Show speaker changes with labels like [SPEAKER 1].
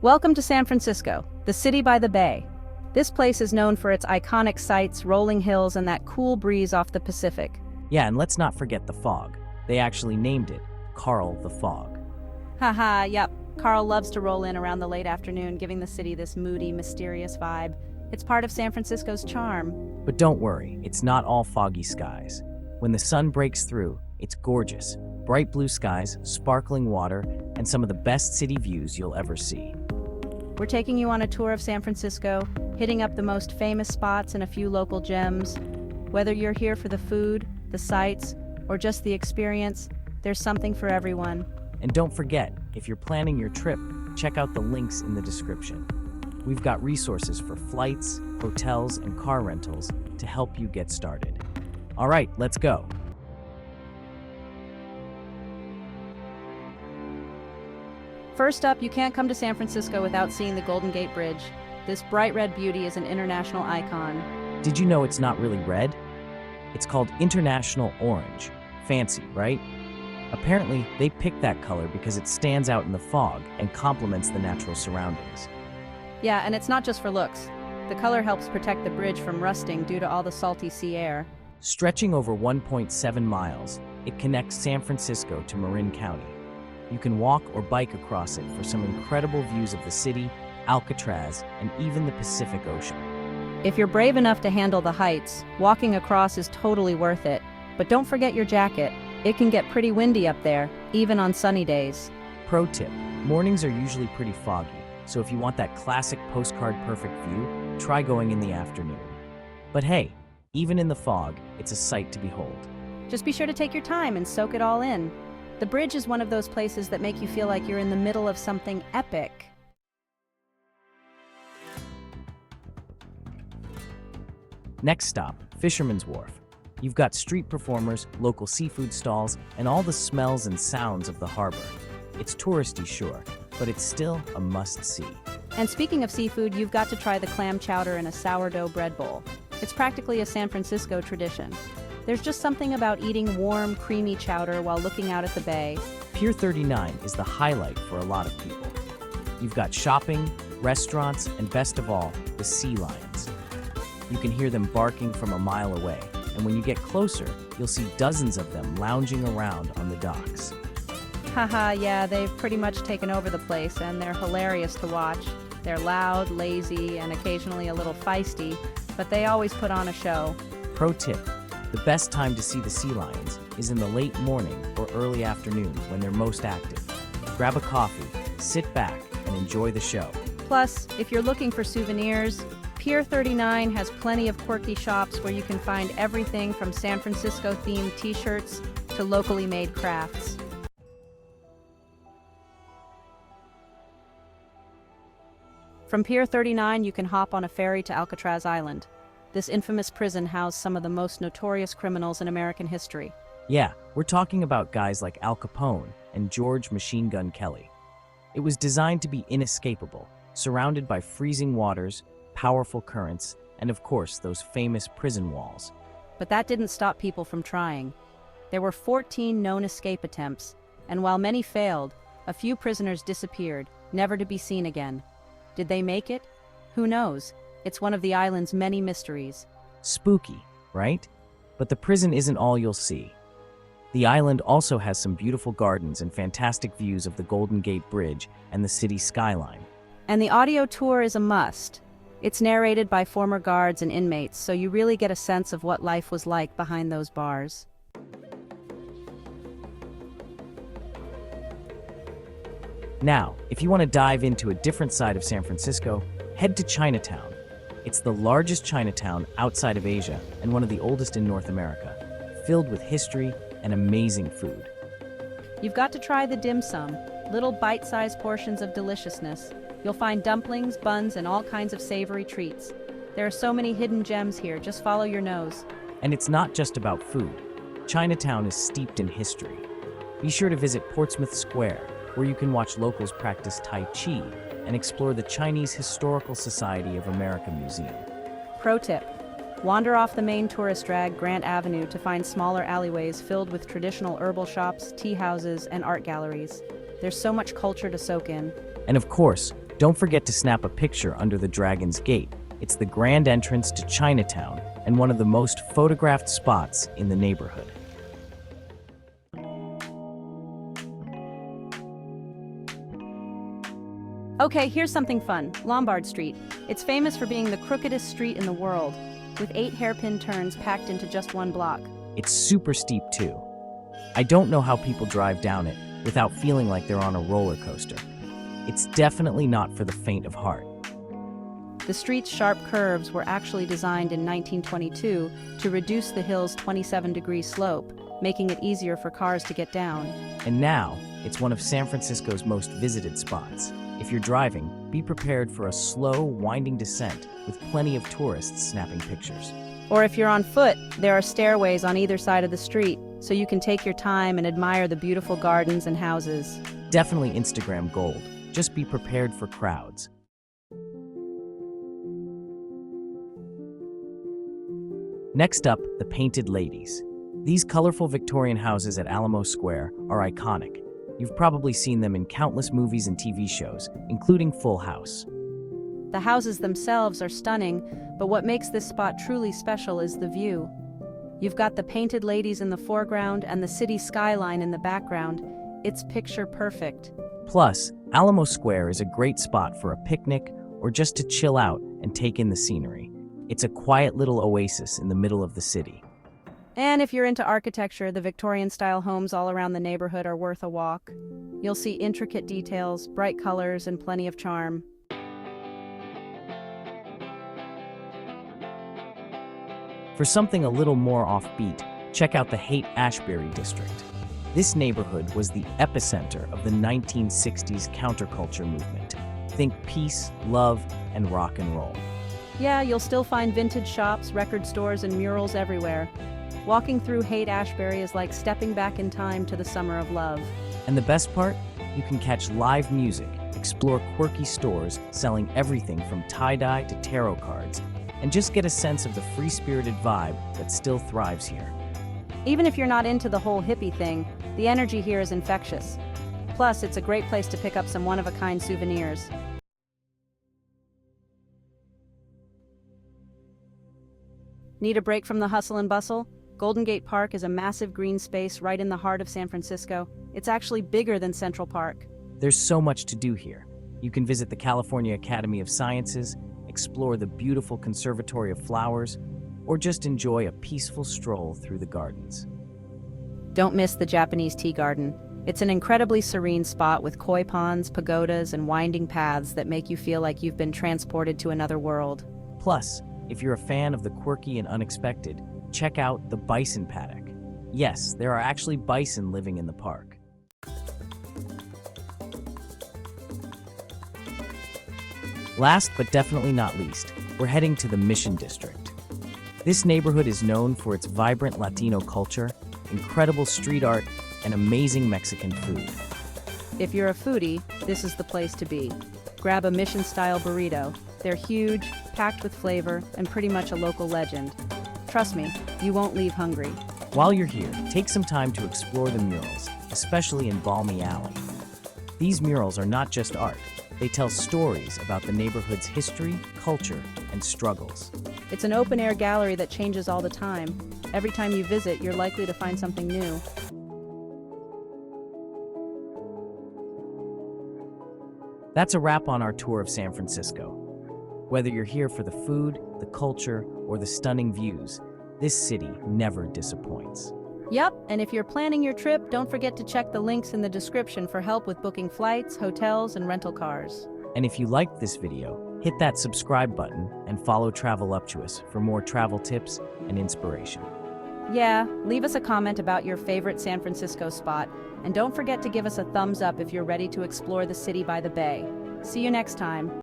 [SPEAKER 1] Welcome to San Francisco, the city by the bay. This place is known for its iconic sights, rolling hills, and that cool breeze off the Pacific.
[SPEAKER 2] Yeah, and let's not forget the fog. They actually named it Carl the Fog.
[SPEAKER 1] Haha, yep. Carl loves to roll in around the late afternoon, giving the city this moody, mysterious vibe. It's part of San Francisco's charm.
[SPEAKER 2] But don't worry, it's not all foggy skies. When the sun breaks through, it's gorgeous. Bright blue skies, sparkling water, and some of the best city views you'll ever see.
[SPEAKER 1] We're taking you on a tour of San Francisco, hitting up the most famous spots and a few local gems. Whether you're here for the food, the sights, or just the experience, there's something for everyone.
[SPEAKER 2] And don't forget, if you're planning your trip, check out the links in the description. We've got resources for flights, hotels, and car rentals to help you get started. All right, let's go.
[SPEAKER 1] First up, you can't come to San Francisco without seeing the Golden Gate Bridge. This bright red beauty is an international icon.
[SPEAKER 2] Did you know it's not really red? It's called International Orange. Fancy, right? Apparently, they picked that color because it stands out in the fog and complements the natural surroundings.
[SPEAKER 1] Yeah, and it's not just for looks. The color helps protect the bridge from rusting due to all the salty sea air.
[SPEAKER 2] Stretching over 1.7 miles, it connects San Francisco to Marin County. You can walk or bike across it for some incredible views of the city, Alcatraz, and even the Pacific Ocean.
[SPEAKER 1] If you're brave enough to handle the heights, walking across is totally worth it. But don't forget your jacket. It can get pretty windy up there, even on sunny days.
[SPEAKER 2] Pro tip, mornings are usually pretty foggy, so if you want that classic postcard perfect view, try going in the afternoon. But hey, even in the fog, it's a sight to behold.
[SPEAKER 1] Just be sure to take your time and soak it all in. The bridge is one of those places that make you feel like you're in the middle of something epic.
[SPEAKER 2] Next stop, Fisherman's Wharf. You've got street performers, local seafood stalls, and all the smells and sounds of the harbor. It's touristy, sure, but it's still a must-see.
[SPEAKER 1] And speaking of seafood, you've got to try the clam chowder in a sourdough bread bowl. It's practically a San Francisco tradition. There's just something about eating warm, creamy chowder while looking out at the bay.
[SPEAKER 2] Pier 39 is the highlight for a lot of people. You've got shopping, restaurants, and best of all, the sea lions. You can hear them barking from a mile away, and when you get closer, you'll see dozens of them lounging around on the docks.
[SPEAKER 1] Haha, yeah, they've pretty much taken over the place, and they're hilarious to watch. They're loud, lazy, and occasionally a little feisty, but they always put on a show.
[SPEAKER 2] Pro tip, the best time to see the sea lions is in the late morning or early afternoon when they're most active. Grab a coffee, sit back, and enjoy the show.
[SPEAKER 1] Plus, if you're looking for souvenirs, Pier 39 has plenty of quirky shops where you can find everything from San Francisco-themed t-shirts to locally made crafts. From Pier 39, you can hop on a ferry to Alcatraz Island. This infamous prison housed some of the most notorious criminals in American history.
[SPEAKER 2] Yeah, we're talking about guys like Al Capone and George Machine Gun Kelly. It was designed to be inescapable, surrounded by freezing waters, powerful currents, and of course, those famous prison walls.
[SPEAKER 1] But that didn't stop people from trying. There were 14 known escape attempts, and while many failed, a few prisoners disappeared, never to be seen again. Did they make it? Who knows? It's one of the island's many mysteries.
[SPEAKER 2] Spooky, right? But the prison isn't all you'll see. The island also has some beautiful gardens and fantastic views of the Golden Gate Bridge and the city skyline.
[SPEAKER 1] And the audio tour is a must. It's narrated by former guards and inmates, so you really get a sense of what life was like behind those bars.
[SPEAKER 2] Now, if you want to dive into a different side of San Francisco, head to Chinatown. It's the largest Chinatown outside of Asia and one of the oldest in North America, filled with history and amazing food.
[SPEAKER 1] You've got to try the dim sum, little bite-sized portions of deliciousness. You'll find dumplings, buns, and all kinds of savory treats. There are so many hidden gems here, just follow your nose.
[SPEAKER 2] And it's not just about food. Chinatown is steeped in history. Be sure to visit Portsmouth Square, where you can watch locals practice Tai Chi and explore the Chinese Historical Society of America Museum.
[SPEAKER 1] Pro tip: wander off the main tourist drag, Grant Avenue, to find smaller alleyways filled with traditional herbal shops, tea houses, and art galleries. There's so much culture to soak in.
[SPEAKER 2] And of course, Don't forget to snap a picture under the Dragon's Gate. It's the grand entrance to Chinatown and one of the most photographed spots in the neighborhood.
[SPEAKER 1] Okay, here's something fun. Lombard Street. It's famous for being the crookedest street in the world, with 8 hairpin turns packed into just one block.
[SPEAKER 2] It's super steep too. I don't know how people drive down it without feeling like they're on a roller coaster. It's definitely not for the faint of heart.
[SPEAKER 1] The street's sharp curves were actually designed in 1922 to reduce the hill's 27-degree slope, making it easier for cars to get down.
[SPEAKER 2] And now, it's one of San Francisco's most visited spots. If you're driving, be prepared for a slow, winding descent with plenty of tourists snapping pictures.
[SPEAKER 1] Or if you're on foot, there are stairways on either side of the street, so you can take your time and admire the beautiful gardens and houses.
[SPEAKER 2] Definitely Instagram gold. Just be prepared for crowds. Next up, the Painted Ladies. These colorful Victorian houses at Alamo Square are iconic. You've probably seen them in countless movies and TV shows, including Full House.
[SPEAKER 1] The houses themselves are stunning, but what makes this spot truly special is the view. You've got the Painted Ladies in the foreground and the city skyline in the background. It's picture perfect.
[SPEAKER 2] Plus, Alamo Square is a great spot for a picnic or just to chill out and take in the scenery. It's a quiet little oasis in the middle of the city.
[SPEAKER 1] And if you're into architecture, the Victorian-style homes all around the neighborhood are worth a walk. You'll see intricate details, bright colors, and plenty of charm.
[SPEAKER 2] For something a little more offbeat, check out the Haight-Ashbury district. This neighborhood was the epicenter of the 1960s counterculture movement. Think peace, love, and rock and roll.
[SPEAKER 1] Yeah, you'll still find vintage shops, record stores, and murals everywhere. Walking through Haight-Ashbury is like stepping back in time to the summer of love.
[SPEAKER 2] And the best part? You can catch live music, explore quirky stores selling everything from tie-dye to tarot cards, and just get a sense of the free-spirited vibe that still thrives here.
[SPEAKER 1] Even if you're not into the whole hippie thing, the energy here is infectious. Plus, it's a great place to pick up some one-of-a-kind souvenirs. Need a break from the hustle and bustle? Golden Gate Park is a massive green space right in the heart of San Francisco. It's actually bigger than Central Park.
[SPEAKER 2] There's so much to do here. You can visit the California Academy of Sciences, explore the beautiful Conservatory of Flowers, or just enjoy a peaceful stroll through the gardens.
[SPEAKER 1] Don't miss the Japanese tea garden. It's an incredibly serene spot with koi ponds, pagodas, and winding paths that make you feel like you've been transported to another world.
[SPEAKER 2] Plus, if you're a fan of the quirky and unexpected, check out the bison paddock. Yes, there are actually bison living in the park. Last but definitely not least, we're heading to the Mission District. This neighborhood is known for its vibrant Latino culture, incredible street art, and amazing Mexican food.
[SPEAKER 1] If you're a foodie, this is the place to be. Grab a Mission-style burrito. They're huge, packed with flavor, and pretty much a local legend. Trust me, you won't leave hungry.
[SPEAKER 2] While you're here, take some time to explore the murals, especially in Balmy Alley. These murals are not just art. They tell stories about the neighborhood's history, culture, and struggles.
[SPEAKER 1] It's an open-air gallery that changes all the time. Every time you visit, you're likely to find something new.
[SPEAKER 2] That's a wrap on our tour of San Francisco. Whether you're here for the food, the culture, or the stunning views, this city never disappoints.
[SPEAKER 1] Yup, and if you're planning your trip, don't forget to check the links in the description for help with booking flights, hotels, and rental cars.
[SPEAKER 2] And if you liked this video, hit that subscribe button and follow Traveluptuous for more travel tips and inspiration.
[SPEAKER 1] Yeah, leave us a comment about your favorite San Francisco spot, and don't forget to give us a thumbs up if you're ready to explore the city by the bay. See you next time.